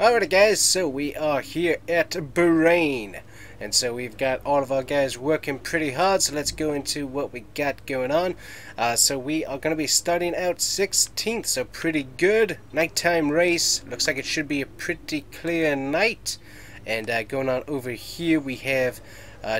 Alrighty guys, so we are here at Bahrain, and so we've got all of our guys working pretty hard, so let's go into what we got going on. So we are going to be starting out 16th, so pretty good. Nighttime race, looks like it should be a pretty clear night. And going on over here we have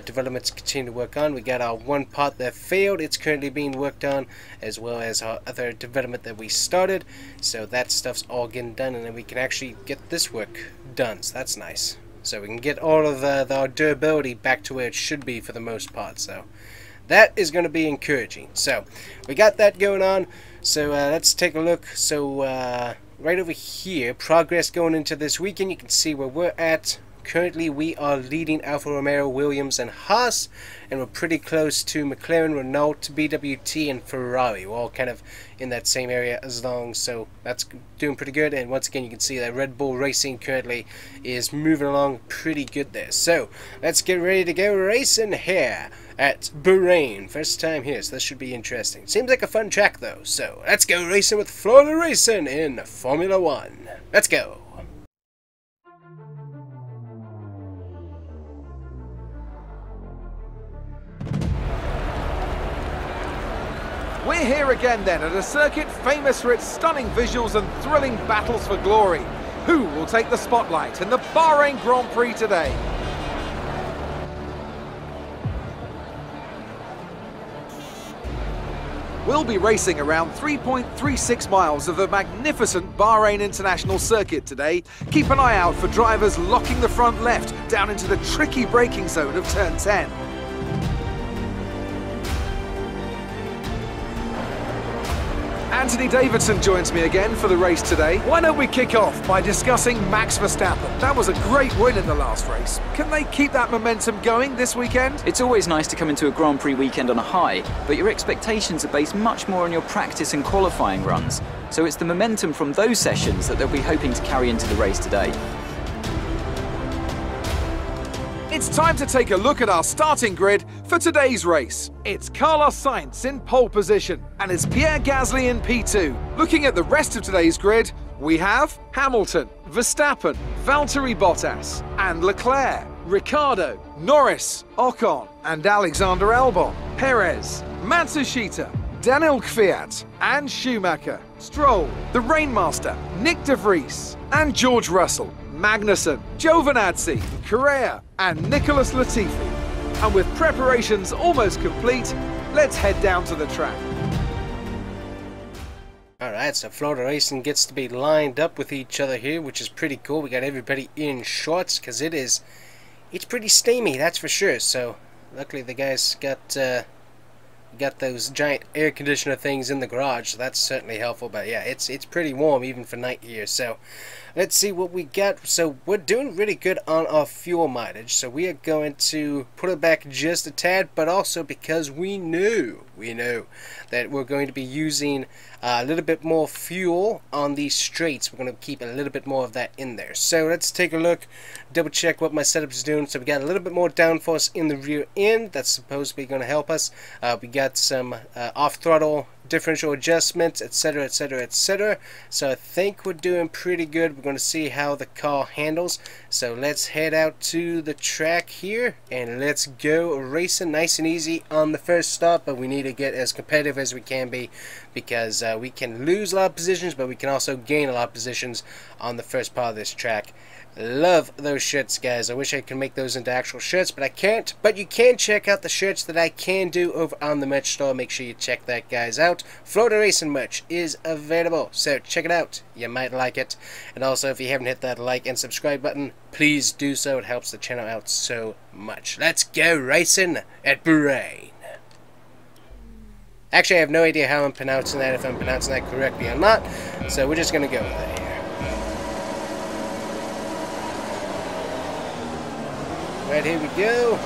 developments continue to work on. We got our one part that failed, it's currently being worked on, as well as our other development that we started. So that stuff's all getting done, and then we can actually get this work done, so that's nice. So we can get all of our durability back to where it should be for the most part, so that is going to be encouraging. So we got that going on, so let's take a look. So right over here, progress going into this weekend, you can see where we're at. Currently we are leading Alfa Romeo, Williams and Haas, and we're pretty close to McLaren, Renault, BWT and Ferrari. We're all kind of in that same area as long, so that's doing pretty good. And once again you can see that Red Bull Racing currently is moving along pretty good there. So let's get ready to go racing here at Bahrain. First time here, so this should be interesting. Seems like a fun track though, so let's go racing with Florida Racing in Formula 1. Let's go! We're here again then at a circuit famous for its stunning visuals and thrilling battles for glory. Who will take the spotlight in the Bahrain Grand Prix today? We'll be racing around 3.36 miles of the magnificent Bahrain International Circuit today. Keep an eye out for drivers locking the front left down into the tricky braking zone of turn 10. Anthony Davidson joins me again for the race today. Why don't we kick off by discussing Max Verstappen? That was a great win in the last race. Can they keep that momentum going this weekend? It's always nice to come into a Grand Prix weekend on a high, but your expectations are based much more on your practice and qualifying runs. So it's the momentum from those sessions that they'll be hoping to carry into the race today. It's time to take a look at our starting grid for today's race. It's Carlos Sainz in pole position, and it's Pierre Gasly in P2. Looking at the rest of today's grid, we have Hamilton, Verstappen, Valtteri Bottas, and Leclerc, Ricciardo, Norris, Ocon, and Alexander Albon, Perez, Matsushita, Daniel Kvyat, and Schumacher, Stroll, the Rainmaster, Nyck de Vries, and George Russell, Magnussen, Giovinazzi, Correa, and Nicholas Latifi. And with preparations almost complete, let's head down to the track. Alright, so Florida Racing gets to be lined up with each other here, which is pretty cool. We got everybody in shorts, because it's pretty steamy, that's for sure. So luckily the guys got those giant air conditioner things in the garage, so that's certainly helpful. But yeah, it's pretty warm even for night here. So let's see what we got. So we're doing really good on our fuel mileage, so we are going to put it back just a tad, but also because we knew that we're going to be using a little bit more fuel on these straights. We're going to keep a little bit more of that in there. So let's take a look, double check what my setup is doing. So we got a little bit more downforce in the rear end, that's supposed to be going to help us. We got some off throttle differential adjustments, etc, etc, etc. So I think we're doing pretty good. We're going to see how the car handles. So let's head out to the track here and let's go racing nice and easy on the first stop. But we need to get as competitive as we can be, because we can lose a lot of positions, but we can also gain a lot of positions on the first part of this track. Love those shirts, guys. I wish I could make those into actual shirts, but I can't. But you can check out the shirts that I can do over on the merch store. Make sure you check that, guys, out. Florida Racing merch is available, so check it out. You might like it. And also, if you haven't hit that like and subscribe button, please do so. It helps the channel out so much. Let's go racing at Bahrain. Actually, I have no idea how I'm pronouncing that, if I'm pronouncing that correctly or not. So we're just going to go with it here. Right, here we go.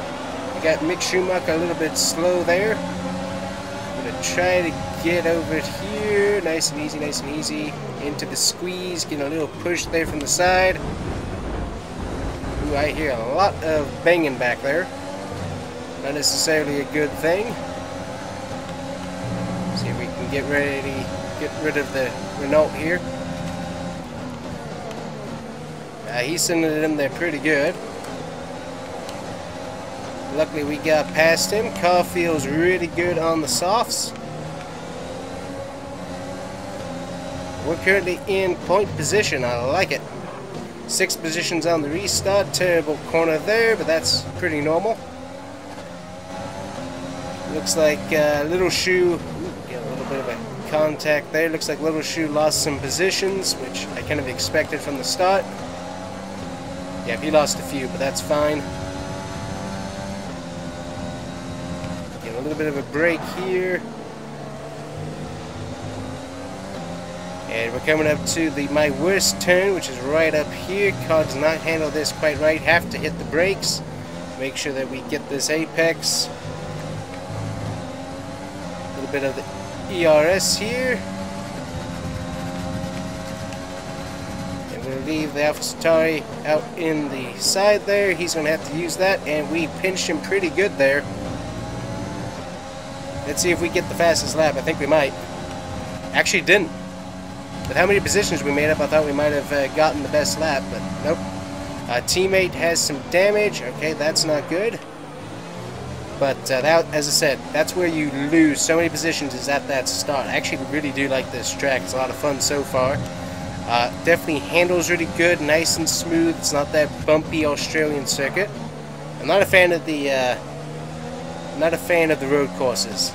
We got Mick Schumacher a little bit slow there. I'm going to try to get over here. Nice and easy. Into the squeeze. Getting a little push there from the side. Ooh, I hear a lot of banging back there. Not necessarily a good thing. See if we can get rid of the Renault here. He's sending it in there pretty good. Luckily we got past him. Car feels really good on the softs. We're currently in point position. I like it. 6 positions on the restart. Terrible corner there, but that's pretty normal. Looks like Little Shoe, got a little bit of a contact there. Looks like Little Shoe lost some positions, which I kind of expected from the start. Yeah, he lost a few, but that's fine. Get a little bit of a break here. And we're coming up to my worst turn, which is right up here. Car does not handle this quite right. Have to hit the brakes. Make sure that we get this apex. A little bit of the ERS here. And we'll leave the Alpha Centauri out in the side there. He's going to have to use that. And we pinched him pretty good there. Let's see if we get the fastest lap. I think we might. Actually didn't. With how many positions we made up, I thought we might have gotten the best lap, but nope. Teammate has some damage. Okay, that's not good. But that, as I said, that's where you lose so many positions, is at that start. I actually really do like this track. It's a lot of fun so far. Definitely handles really good, nice and smooth. It's not that bumpy Australian circuit. I'm not a fan of the road courses.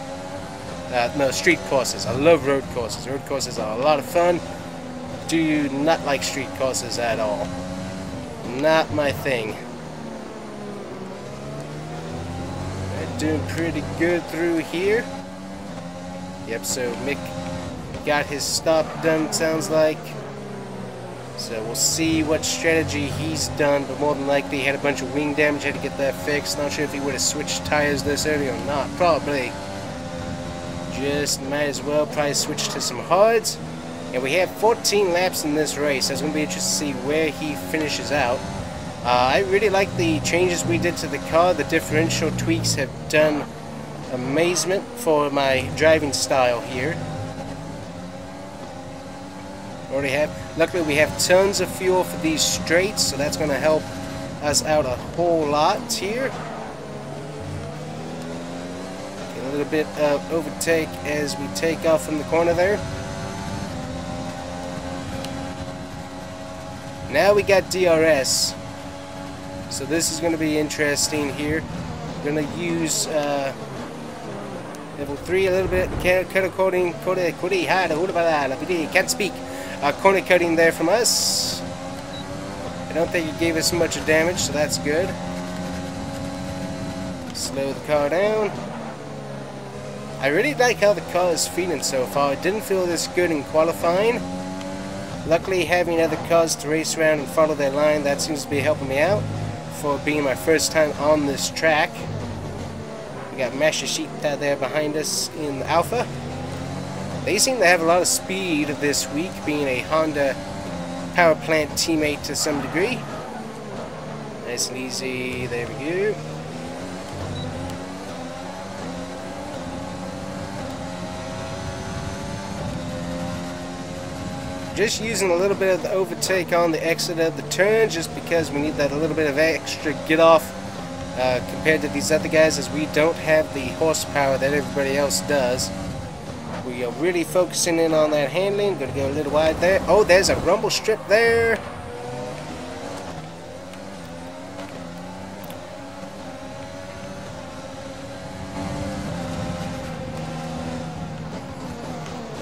No, street courses. I love road courses. Road courses are a lot of fun. Do not like street courses at all. Not my thing. They're doing pretty good through here. Yep, so Mick got his stop done, sounds like. So we'll see what strategy he's done, but more than likely he had a bunch of wing damage, had to get that fixed. Not sure if he would have switched tires this early or not. Probably. Just might as well probably switch to some hards. And we have 14 laps in this race. So it's going to be interesting to see where he finishes out. I really like the changes we did to the car. The differential tweaks have done amazement for my driving style here. Already have. Luckily we have tons of fuel for these straights, so that's going to help us out a whole lot here. A little bit of overtake as we take off from the corner there. Now we got DRS, so this is going to be interesting here. We're going to use level 3 a little bit. Can't speak. Corner cutting there from us. I don't think it gave us much damage, so that's good. Slow the car down. I really like how the car is feeling so far. It didn't feel this good in qualifying. Luckily, having other cars to race around and follow their line, that seems to be helping me out for being my first time on this track. We got Mashashita there behind us in the Alpha. They seem to have a lot of speed this week, being a Honda power plant teammate to some degree. Nice and easy. There we go. Just using a little bit of the overtake on the exit of the turn, just because we need that a little bit of extra get off compared to these other guys, as we don't have the horsepower that everybody else does. We are really focusing in on that handling. Gonna go a little wide there. Oh, there's a rumble strip there.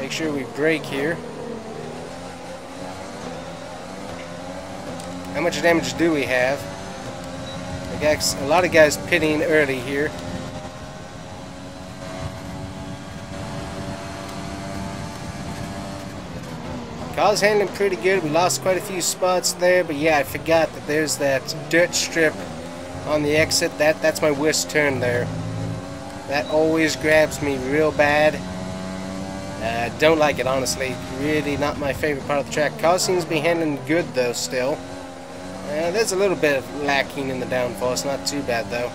Make sure we brake here. How much damage do we have? We got a lot of guys pitting early here. Car's handling pretty good. We lost quite a few spots there, but yeah, I forgot that there's that dirt strip on the exit. That's my worst turn there. That always grabs me real bad. Don't like it, honestly. Really not my favorite part of the track. Car seems to be handling good though still. There's a little bit of lacking in the downforce, not too bad though.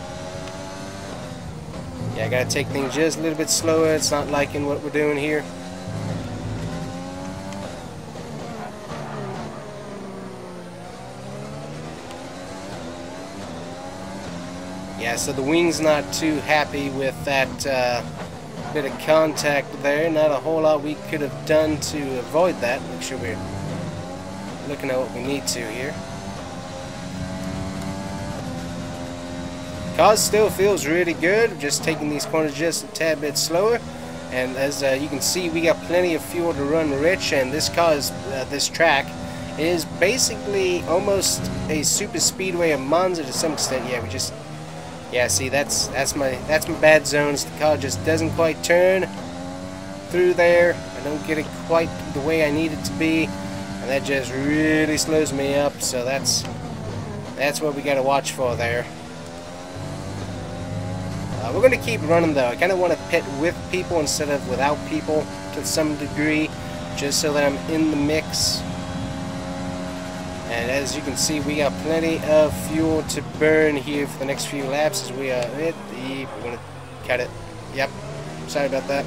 Yeah, I gotta take things just a little bit slower. It's not liking what we're doing here. Yeah, so the wing's not too happy with that bit of contact there. Not a whole lot we could have done to avoid that. Make sure we're looking at what we need to here. Car still feels really good, just taking these corners just a tad bit slower. And as you can see, we got plenty of fuel to run rich, and this car is, this track is basically almost a super speedway of Monza to some extent. Yeah, we just, yeah, see, that's my bad zones. The car just doesn't quite turn through there. I don't get it quite the way I need it to be, and that just really slows me up. So that's what we got to watch for there. We're going to keep running though. I kind of want to pit with people instead of without people to some degree, just so that I'm in the mix. And as you can see, we got plenty of fuel to burn here for the next few laps as we are at the... We're going to cut it. Yep. Sorry about that.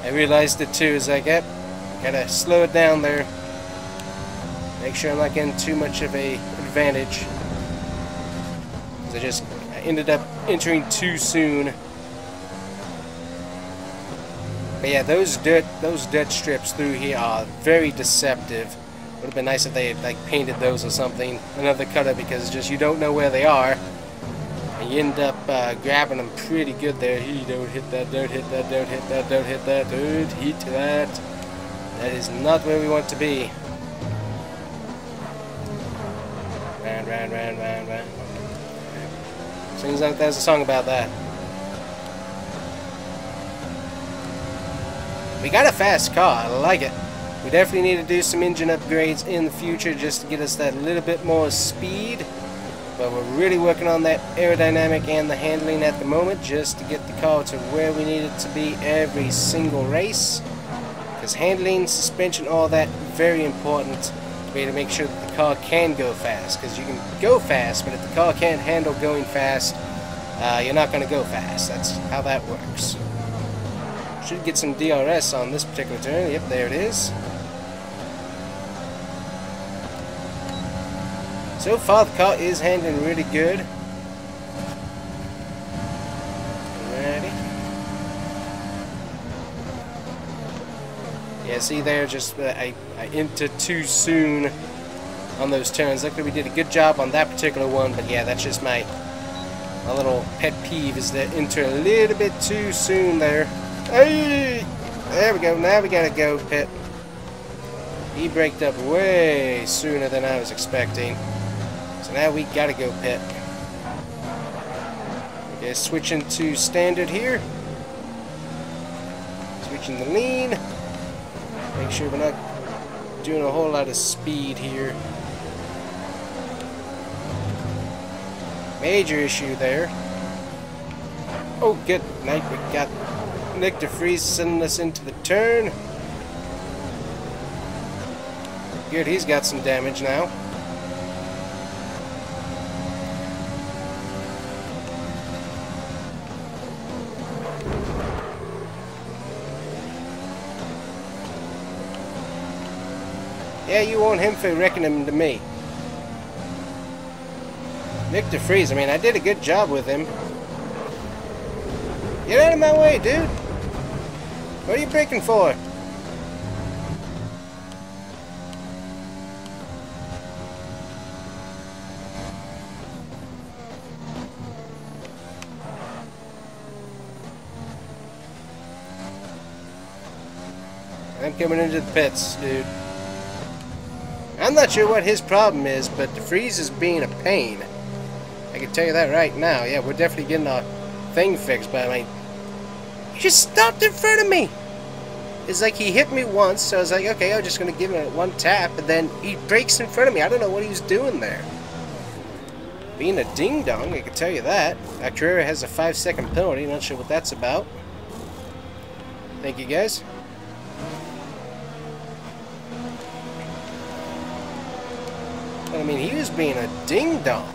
I realized it too. It's like, yep, gotta slow it down there. Make sure I'm not getting too much of a advantage. I just ended up entering too soon. But yeah, those dirt strips through here are very deceptive. Would have been nice if they had like painted those or something, another color, because just you don't know where they are, and you end up grabbing them pretty good there. Don't hit that, don't hit that, don't hit that, don't hit that, don't hit that. That is not where we want to be. Round, round, round, round, round. Seems like there's a song about that. We got a fast car, I like it. We definitely need to do some engine upgrades in the future just to get us that little bit more speed. But we're really working on that aerodynamic and the handling at the moment just to get the car to where we need it to be every single race. Because handling, suspension, all that, very important to be able to make sure that the car can go fast. Because you can go fast, but if the car can't handle going fast, you're not going to go fast. That's how that works. Should get some DRS on this particular turn. Yep, there it is. So far, the car is handling really good. Ready? Yeah, see there, just I entered too soon on those turns. Luckily, we did a good job on that particular one, but yeah, that's just my little pet peeve, is that enter a little bit too soon there. Hey! There we go. Now we gotta go pit. He braked up way sooner than I was expecting. So now we gotta go pit. Okay, switching to standard here. Switching the lean. Make sure we're not doing a whole lot of speed here. Major issue there. Oh, good night. We got Nyck to Vries sending us into the turn. Good, he's got some damage now. Yeah, you want him for wrecking him to me. Nyck to Vries, I mean, I did a good job with him. Get out of my way, dude. What are you braking for? I'm coming into the pits, dude. I'm not sure what his problem is, but the Vries is being a pain. I can tell you that right now. Yeah, we're definitely getting our thing fixed, but I mean, he just stopped in front of me. It's like he hit me once, so I was like, okay, I'm just going to give him one tap, and then he brakes in front of me. I don't know what he was doing there. Being a ding-dong, I can tell you that. Carrera has a 5-second penalty. Not sure what that's about. Thank you, guys. But, I mean, he was being a ding-dong.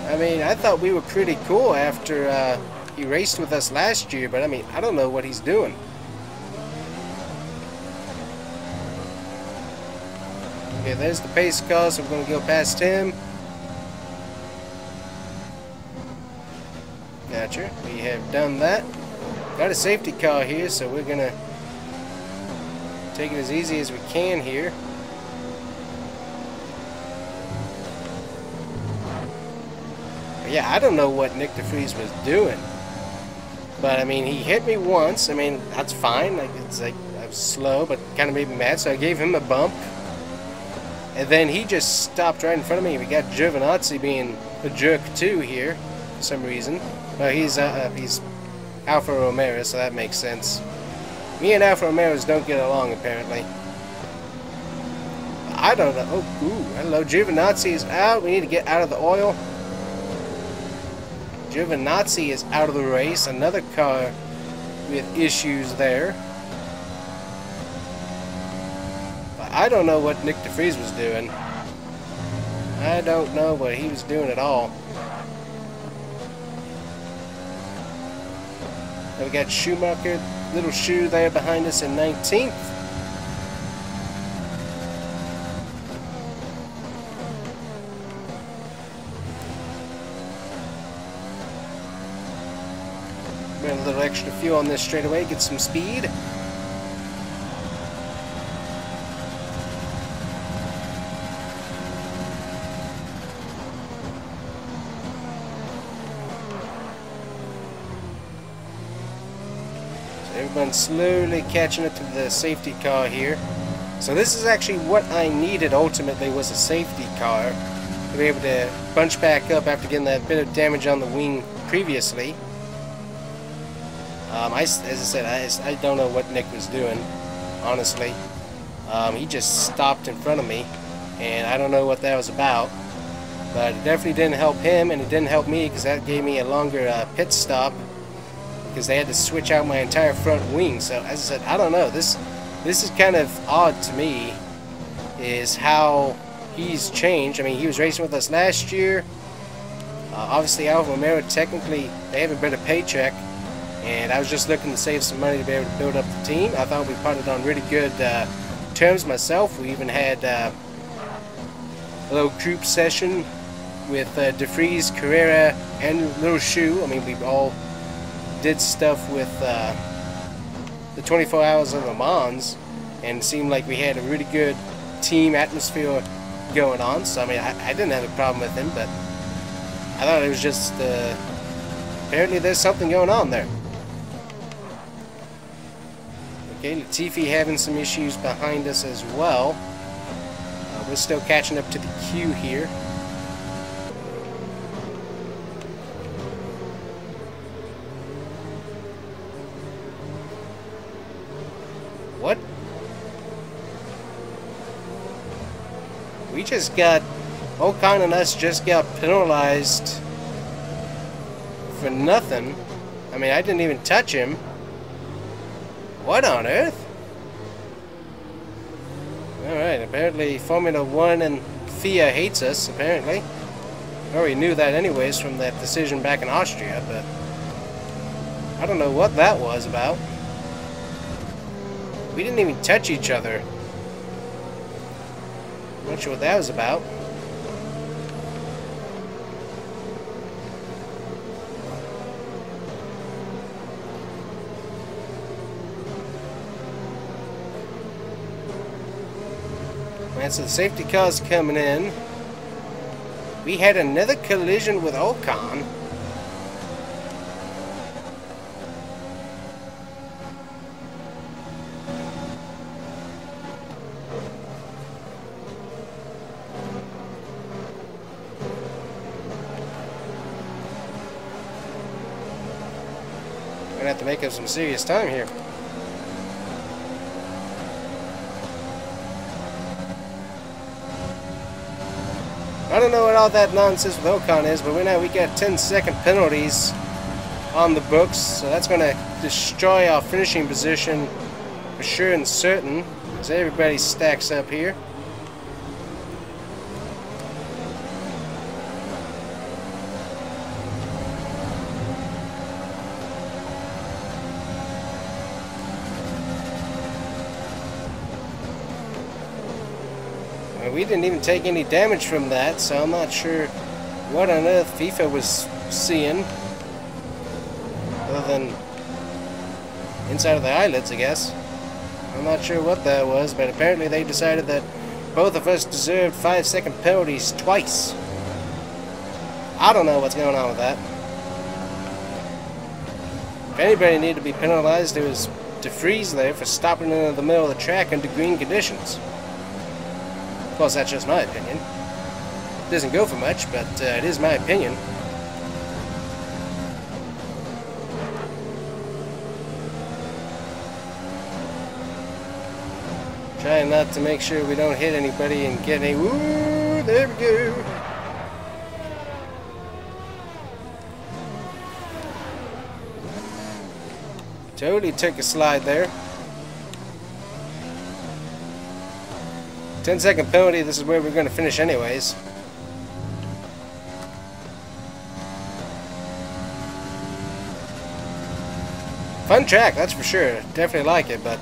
I mean, I thought we were pretty cool after he raced with us last year, but I mean, I don't know what he's doing. Okay, there's the pace car, so we're going to go past him. Gotcha. We have done that. Got a safety car here, so we're gonna take it as easy as we can here. But yeah, I don't know what Nyck the Vries was doing. But I mean, he hit me once. I mean, that's fine. Like, it's like I was slow, but kind of made me mad, so I gave him a bump. And then he just stopped right in front of me. We got Giovinazzi being a jerk too here, for some reason. Well, he's Alfa Romero, so that makes sense. Me and Alfa Romeros don't get along, apparently. I don't know. Oh, ooh, hello. Giovinazzi is out. We need to get out of the oil. Giovinazzi is out of the race. Another car with issues there. But I don't know what Nyck the Vries was doing. I don't know what he was doing at all. Now we got Schumacher, little shoe there behind us in 19th. Burn a little extra fuel on this straightaway, get some speed. Everyone's slowly catching up to the safety car here. So this is actually what I needed ultimately, was a safety car to be able to bunch back up after getting that bit of damage on the wing previously. As I said, I don't know what Nyck was doing, honestly. He just stopped in front of me, and I don't know what that was about. But it definitely didn't help him, and it didn't help me because that gave me a longer pit stop, because they had to switch out my entire front wing. So as I said, I don't know. This is kind of odd to me, is how he's changed. I mean, he was racing with us last year. Obviously, Alfa Romero, technically, they have a better paycheck, and I was just looking to save some money to be able to build up the team. I thought we parted on really good terms myself. We even had a little group session with De Vries, Carrera, and Little Shoe. I mean, we all did stuff with the 24 Hours of Le Mans, and it seemed like we had a really good team atmosphere going on. So I mean, I didn't have a problem with him, but I thought it was just apparently there's something going on there. Okay, Latifi having some issues behind us as well. We're still catching up to the queue here. What? We just got, Ocon and us just got penalized for nothing. I mean, I didn't even touch him. What on earth? Alright, apparently Formula 1 and FIA hates us, apparently. I already knew that anyways from that decision back in Austria, but I don't know what that was about. We didn't even touch each other. I'm not sure what that was about. And so the safety car's coming in. We had another collision with Ocon. We're gonna have to make up some serious time here. I don't know what all that nonsense with Ocon is, but we got 10-second penalties on the books, so that's going to destroy our finishing position for sure and certain, as everybody stacks up here. We didn't even take any damage from that, so I'm not sure what on earth FIFA was seeing. other than inside of the eyelids, I guess. I'm not sure what that was, but apparently they decided that both of us deserved 5-second penalties twice. I don't know what's going on with that. If anybody needed to be penalized, it was Vries there for stopping in the middle of the track under green conditions. Of course, that's just my opinion. It doesn't go for much, but it is my opinion. Trying not to make sure we don't hit anybody and get any... Woo! There we go! Totally took a slide there. 10-second penalty, this is where we're going to finish anyways. Fun track, that's for sure. Definitely like it, but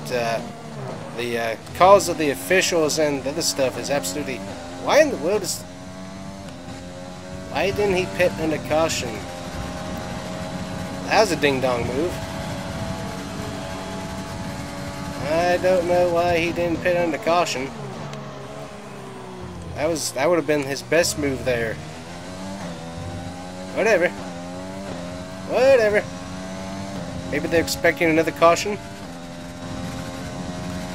the calls of the officials and the other stuff is absolutely... Why in the world is... Why didn't he pit under caution? That was a ding-dong move. I don't know why he didn't pit under caution. That would have been his best move there. Whatever. Whatever. Maybe they're expecting another caution.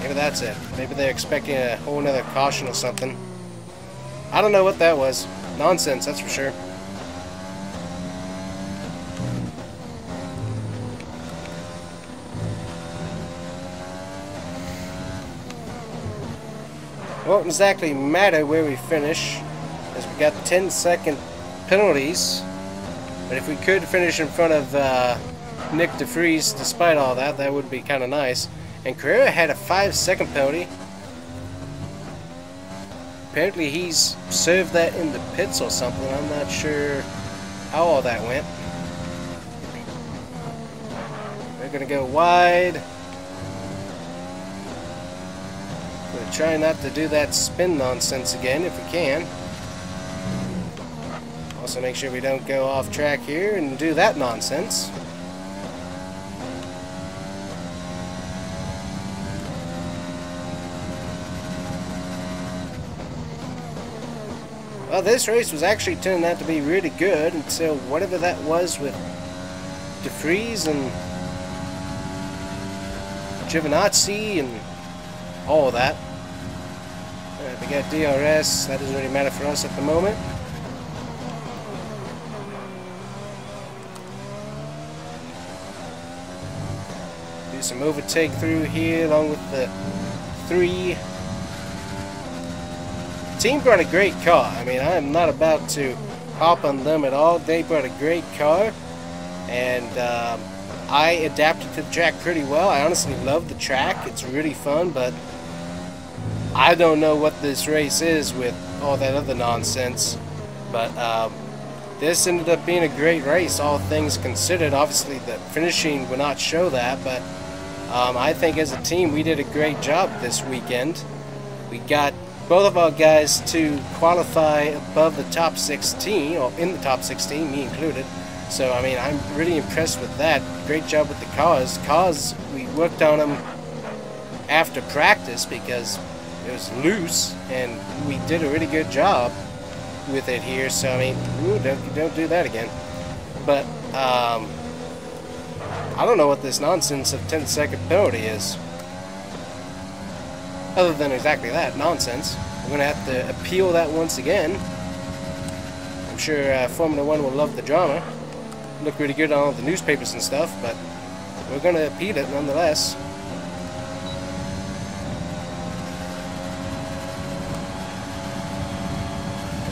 Maybe that's it. Maybe they're expecting a whole nother caution or something. I don't know what that was. Nonsense, that's for sure. Won't exactly matter where we finish, as we got 10-second penalties. But if we could finish in front of Nyck Vries, despite all that, that would be kind of nice. And Carrera had a 5-second penalty. Apparently he's served that in the pits or something. I'm not sure how all that went. We're gonna go wide. We're trying not to do that spin nonsense again if we can. Also make sure we don't go off track here and do that nonsense. Well, this race was actually turning out to be really good until whatever that was with Vries and Giovinazzi and all that. We got DRS, that doesn't really matter for us at the moment. Do some overtake through here along with the 3. The team brought a great car. I mean, I am not about to hop on them at all. They brought a great car, and I adapted to the track pretty well. I honestly love the track. It's really fun, but I don't know what this race is with all that other nonsense. But this ended up being a great race, all things considered. Obviously, the finishing would not show that, but I think as a team, we did a great job this weekend. We got both of our guys to qualify above the top 16, or in the top 16, me included. So, I mean, I'm really impressed with that. Great job with the cars. Cars, we worked on them after practice because it was loose, and we did a really good job with it here. So, I mean, ooh, don't do that again. But, I don't know what this nonsense of 10-second penalty is. Other than exactly that, nonsense. We're going to have to appeal that once again. I'm sure Formula 1 will love the drama. Look really good on all the newspapers and stuff, but we're going to appeal it nonetheless.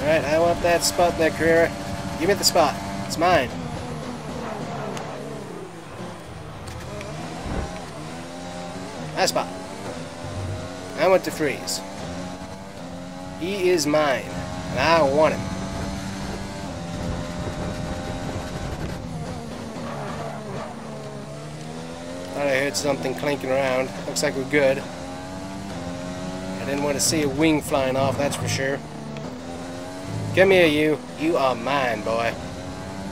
Alright, I want that spot there, Carrera. Give me the spot. It's mine. My spot. I want to Vries. He is mine, and I want him. Thought I heard something clinking around. Looks like we're good. I didn't want to see a wing flying off, that's for sure. Come here, you. You are mine, boy.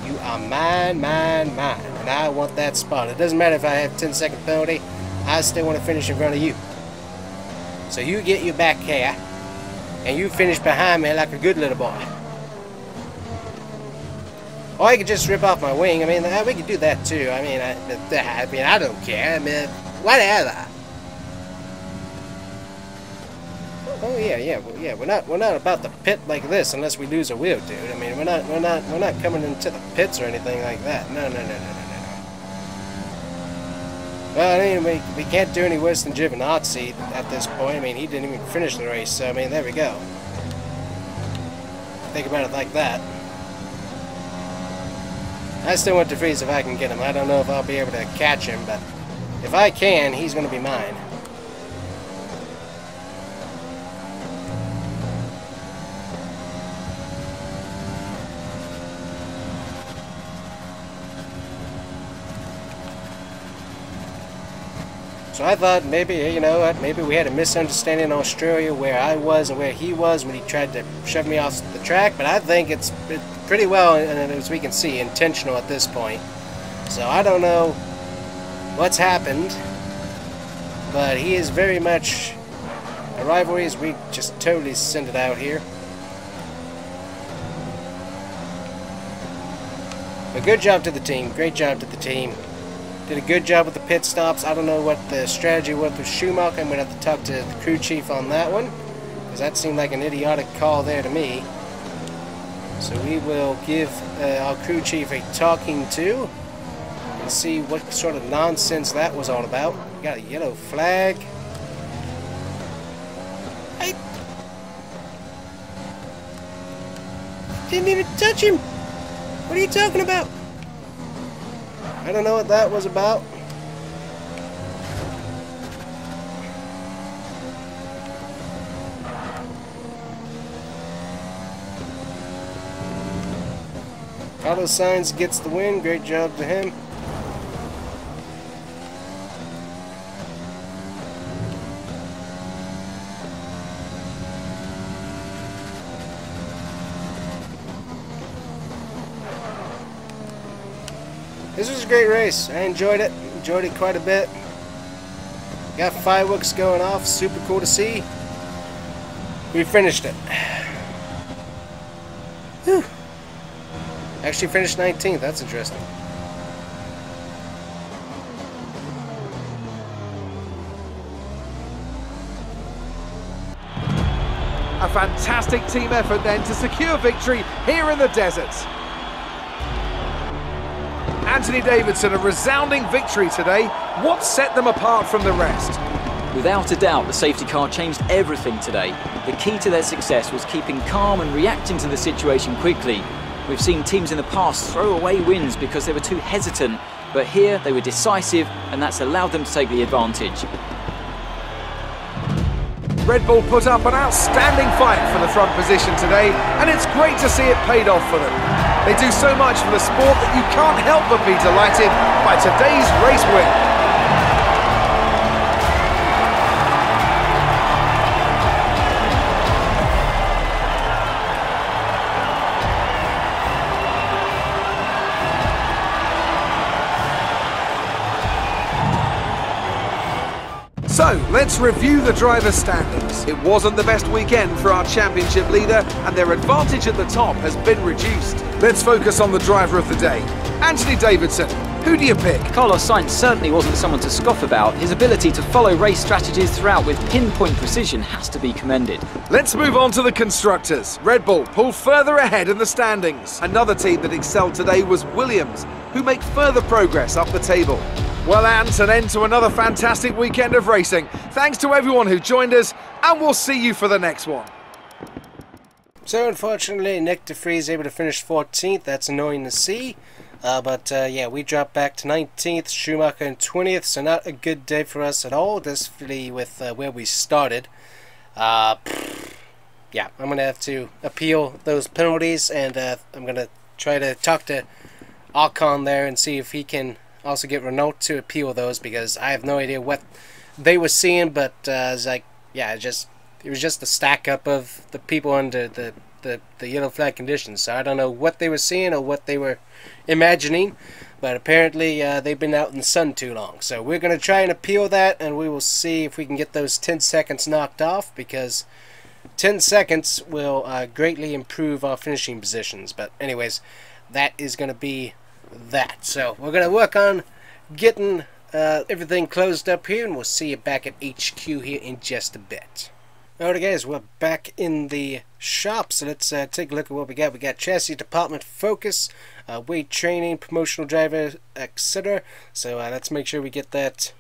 You are mine, mine, mine. and I want that spot. It doesn't matter if I have 10-second penalty, I still want to finish in front of you. So you get your back here, and you finish behind me like a good little boy. Or I could just rip off my wing. I mean, we could do that too. I mean, I don't care. I mean, whatever. Oh yeah. We're not about to pit like this unless we lose a wheel, dude. I mean, we're not coming into the pits or anything like that. No. Well, I mean, we can't do any worse than Giovinazzi at this point. I mean, he didn't even finish the race. So I mean, there we go. Think about it like that. I still want to Vries if I can get him. I don't know if I'll be able to catch him, but if I can, he's going to be mine. So I thought maybe, you know what, maybe we had a misunderstanding in Australia where I was and where he was when he tried to shove me off the track, but I think it's pretty well, and as we can see, intentional at this point. So I don't know what's happened, but he is very much a rivalry as we just totally send it out here. But good job to the team, great job to the team. Did a good job with the pit stops. I don't know what the strategy was with Schumacher. I'm going to have to talk to the crew chief on that one, because that seemed like an idiotic call there to me. So we will give our crew chief a talking to and see what sort of nonsense that was all about. We got a yellow flag. I didn't even touch him. What are you talking about? I don't know what that was about. Carlos Sainz gets the win. Great job to him. This was a great race. I enjoyed it. Enjoyed it quite a bit. Got fireworks going off. Super cool to see. We finished it. Whew. Actually finished 19th. That's interesting. A fantastic team effort then to secure victory here in the desert. Anthony Davidson, a resounding victory today. What set them apart from the rest? Without a doubt, the safety car changed everything today. The key to their success was keeping calm and reacting to the situation quickly. We've seen teams in the past throw away wins because they were too hesitant, but here they were decisive, and that's allowed them to take the advantage. Red Bull put up an outstanding fight for the front position today, and it's great to see it paid off for them. They do so much for the sport that you can't help but be delighted by today's race win. So, let's review the driver's standings. It wasn't the best weekend for our championship leader, and their advantage at the top has been reduced. Let's focus on the driver of the day, Anthony Davidson. Who do you pick? Carlos Sainz certainly wasn't someone to scoff about. His ability to follow race strategies throughout with pinpoint precision has to be commended. Let's move on to the constructors. Red Bull pull further ahead in the standings. Another team that excelled today was Williams, who make further progress up the table. Well, Ant, an end to another fantastic weekend of racing. Thanks to everyone who joined us, and we'll see you for the next one. So, unfortunately, Nyck de Vries able to finish 14th. That's annoying to see. Yeah, we dropped back to 19th, Schumacher in 20th, so not a good day for us at all, especially with where we started. Yeah, I'm going to have to appeal those penalties, and I'm going to try to talk to Ocon there and see if he can also get Renault to appeal those, because I have no idea what they were seeing, but it's like, yeah, it was just a stack up of the people under the yellow flag conditions, so I don't know what they were seeing or what they were imagining, but apparently they've been out in the sun too long. So we're going to try and appeal that, and we will see if we can get those 10 seconds knocked off, because 10 seconds will greatly improve our finishing positions. But anyways, that is going to be that. So we're going to work on getting everything closed up here, and we'll see you back at HQ here in just a bit. Alright guys, we're back in the shop, so let's take a look at what we got. We got chassis department focus, weight training, promotional driver, etc. So let's make sure we get that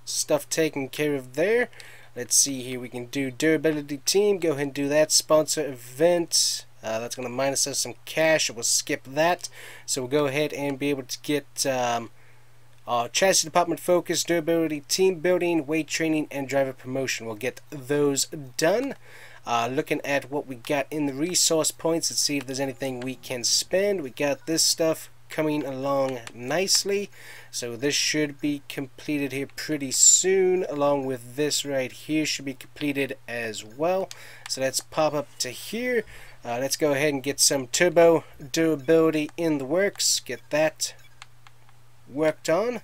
stuff taken care of there. Let's see here, we can do durability team, go ahead and do that. Sponsor event, that's going to minus us some cash, we'll skip that. So we'll go ahead and be able to get chassis department focus, durability, team building, weight training, and driver promotion. We'll get those done. Looking at what we got in the resource points, let's see if there's anything we can spend. We got this stuff coming along nicely, so this should be completed here pretty soon, along with this right here should be completed as well. So let's pop up to here. Let's go ahead and get some turbo durability in the works, get that worked on.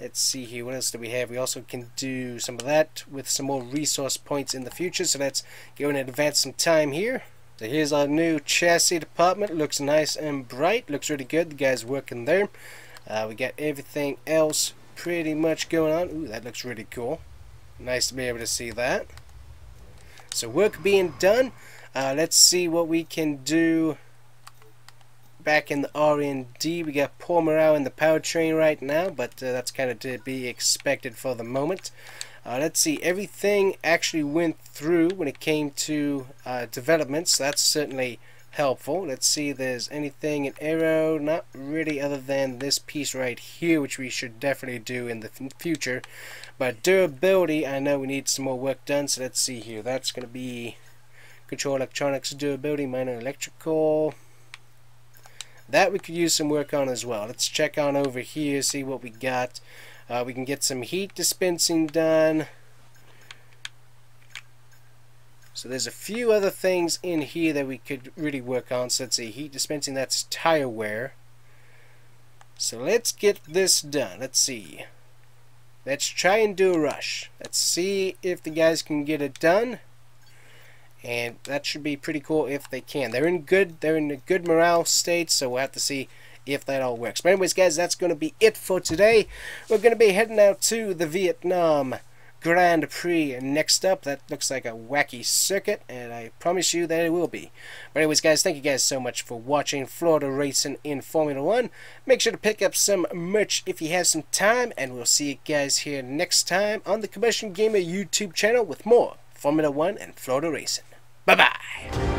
Let's see here, what else do we have? We also can do some of that with some more resource points in the future, so let's go and advance some time here. So here's our new chassis department. Looks nice and bright, looks really good. The guy's working there. We got everything else pretty much going on. Ooh, that looks really cool. Nice to be able to see that. So work being done. Let's see what we can do back in the R&D. We got poor morale in the powertrain right now, but that's kind of to be expected for the moment. Let's see, everything actually went through when it came to development, so that's certainly helpful. Let's see if there's anything in aero. Not really, other than this piece right here, which we should definitely do in the future. But durability, I know we need some more work done, so let's see here. That's going to be control electronics durability, minor electrical. That we could use some work on as well. Let's check on over here, see what we got. We can get some heat dispensing done. So there's a few other things in here that we could really work on. So let's see, heat dispensing, that's tire wear. So let's get this done. Let's see. Let's try and do a rush. Let's see if the guys can get it done. And that should be pretty cool if they can. They're in a good morale state, so we'll have to see if that all works. But anyways, guys, that's going to be it for today. We're going to be heading out to the Vietnam Grand Prix next up. That looks like a wacky circuit, and I promise you that it will be. But anyways, guys, thank you guys so much for watching Florida Racing in Formula 1. Make sure to pick up some merch if you have some time, and we'll see you guys here next time on the Combustion Gamer YouTube channel with more Formula 1 and Florida Racing. Bye-bye.